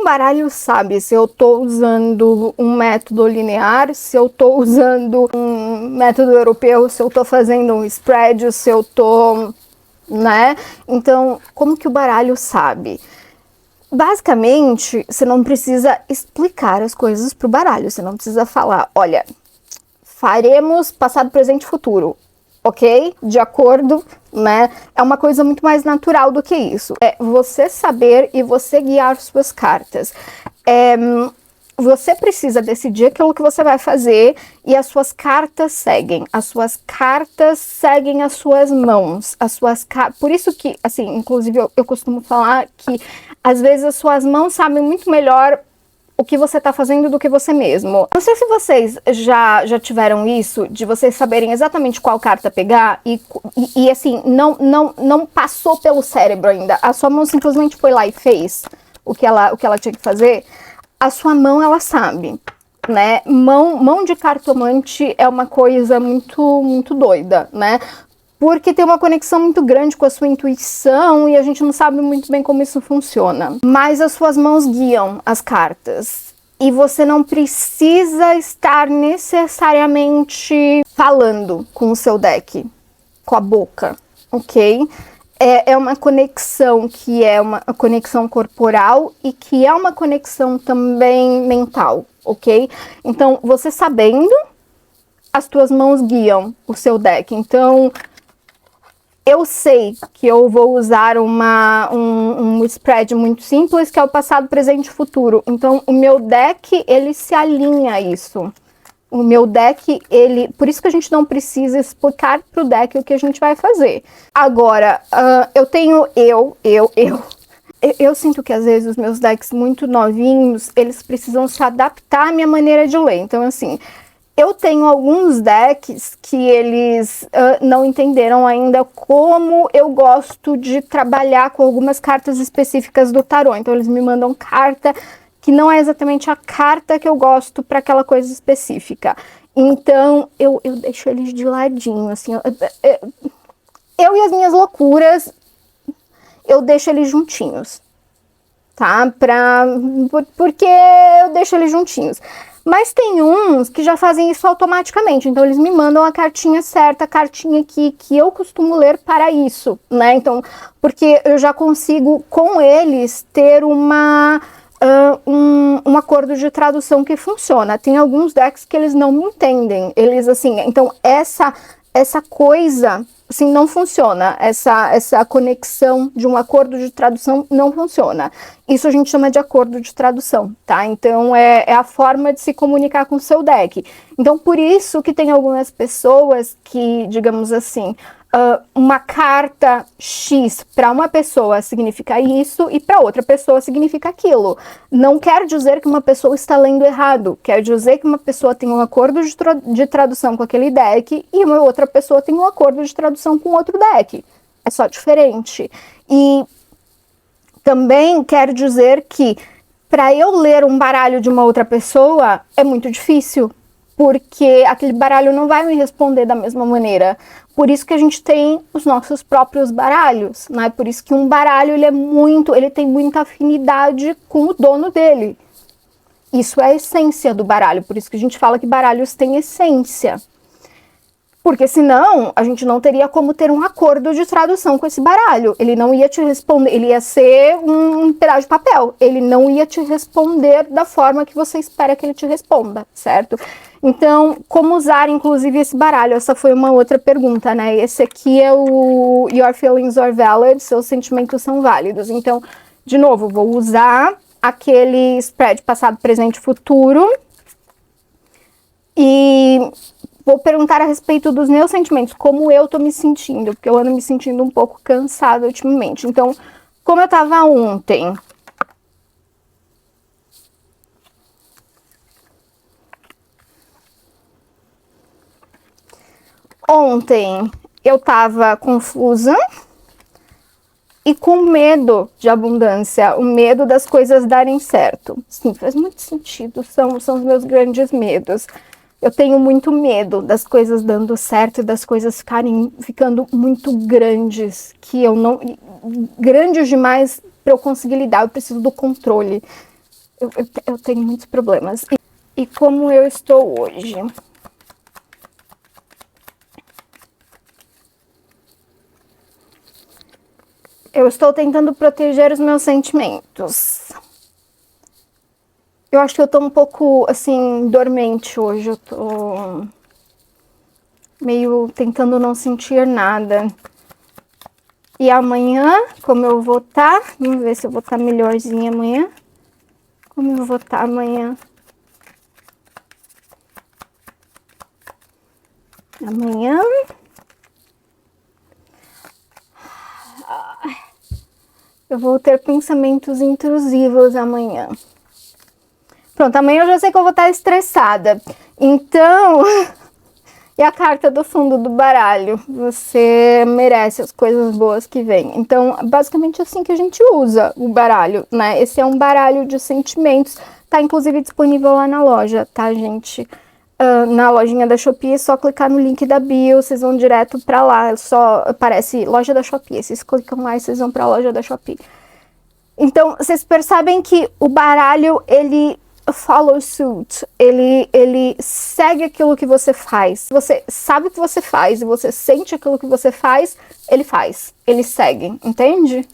baralho sabe se eu tô usando um método linear, se eu tô usando um método europeu, se eu tô fazendo um spread, se eu tô, né? Então, como que o baralho sabe? Basicamente, você não precisa explicar as coisas pro baralho, você não precisa falar, olha, faremos passado, presente e futuro. Ok? De acordo, né? É uma coisa muito mais natural do que isso. É você saber e você guiar suas cartas. Você precisa decidir aquilo que você vai fazer e as suas cartas seguem. As suas cartas seguem as suas mãos. Por isso que, assim, inclusive eu costumo falar que às vezes as suas mãos sabem muito melhor o que você tá fazendo do que você mesmo. Não sei se vocês já tiveram isso, de vocês saberem exatamente qual carta pegar e assim, não passou pelo cérebro ainda. A sua mão simplesmente foi lá e fez o que ela tinha que fazer. A sua mão, ela sabe, né? Mão de cartomante é uma coisa muito doida, né? Porque tem uma conexão muito grande com a sua intuição e a gente não sabe muito bem como isso funciona. Mas as suas mãos guiam as cartas. E você não precisa estar necessariamente falando com o seu deck, com a boca, ok? É uma conexão que é uma conexão corporal e que é uma conexão também mental, ok? Então, você sabendo, as tuas mãos guiam o seu deck. Então, eu sei que eu vou usar um spread muito simples, que é o passado, presente e futuro. Então, o meu deck, ele se alinha a isso. O meu deck, por isso que a gente não precisa explicar pro deck o que a gente vai fazer. Agora, eu sinto que às vezes os meus decks muito novinhos, eles precisam se adaptar à minha maneira de ler. Então, assim, eu tenho alguns decks que eles não entenderam ainda como eu gosto de trabalhar com algumas cartas específicas do tarô. Então, eles me mandam carta que não é exatamente a carta que eu gosto para aquela coisa específica. Então, eu deixo eles de ladinho, assim. Eu e as minhas loucuras, eu deixo eles juntinhos, tá? Porque eu deixo eles juntinhos. Mas tem uns que já fazem isso automaticamente, então eles me mandam a cartinha certa, a cartinha que eu costumo ler para isso, né? Então, porque eu já consigo com eles ter um acordo de tradução que funciona. Tem alguns decks que eles não me entendem, eles assim, então essa coisa assim não funciona, essa conexão de um acordo de tradução não funciona. Isso a gente chama de acordo de tradução, tá? Então é a forma de se comunicar com o seu deck. Então por isso que tem algumas pessoas que, digamos assim, uma carta X para uma pessoa significa isso e para outra pessoa significa aquilo. Não quer dizer que uma pessoa está lendo errado, quer dizer que uma pessoa tem um acordo de tradução com aquele deck e uma outra pessoa tem um acordo de tradução com outro deck. É só diferente. E também quer dizer que para eu ler um baralho de uma outra pessoa é muito difícil, porque aquele baralho não vai me responder da mesma maneira. Por isso que a gente tem os nossos próprios baralhos, né? Por isso que um baralho ele tem muita afinidade com o dono dele. Isso é a essência do baralho, por isso que a gente fala que baralhos têm essência. Porque senão a gente não teria como ter um acordo de tradução com esse baralho. Ele não ia te responder, ele ia ser um pedaço de papel. Ele não ia te responder da forma que você espera que ele te responda, certo? Então, como usar inclusive esse baralho? Essa foi uma outra pergunta, né? Esse aqui é o Your Feelings Are Valid, seus sentimentos são válidos. Então, de novo, vou usar aquele spread passado, presente e futuro. E vou perguntar a respeito dos meus sentimentos, como eu tô me sentindo, porque eu ando me sentindo um pouco cansada ultimamente. Então, como eu tava ontem, eu tava confusa e com medo de abundância, o medo das coisas darem certo. Sim, faz muito sentido, são os meus grandes medos. Eu tenho muito medo das coisas dando certo e das coisas ficando muito grandes, grandes demais para eu conseguir lidar, eu preciso do controle. Eu tenho muitos problemas. E como eu estou hoje? Eu estou tentando proteger os meus sentimentos. Eu acho que eu tô um pouco, assim, dormente hoje. Eu tô meio tentando não sentir nada. E amanhã, como eu vou estar... Vamos ver se eu vou estar melhorzinha amanhã. Como eu vou estar amanhã? Amanhã... Eu vou ter pensamentos intrusivos amanhã. Pronto, amanhã eu já sei que eu vou estar estressada. Então... E a carta do fundo do baralho. Você merece as coisas boas que vêm. Então, basicamente assim que a gente usa o baralho, né? Esse é um baralho de sentimentos. Tá, inclusive, disponível lá na loja, tá, gente? Na lojinha da Shopee, é só clicar no link da bio, vocês vão direto pra lá. Só aparece loja da Shopee. Vocês clicam lá e vocês vão pra loja da Shopee. Então, vocês percebem que o baralho, ele follow suit, ele segue aquilo que você faz. Você sabe o que você faz e você sente aquilo que você faz, ele segue, entende?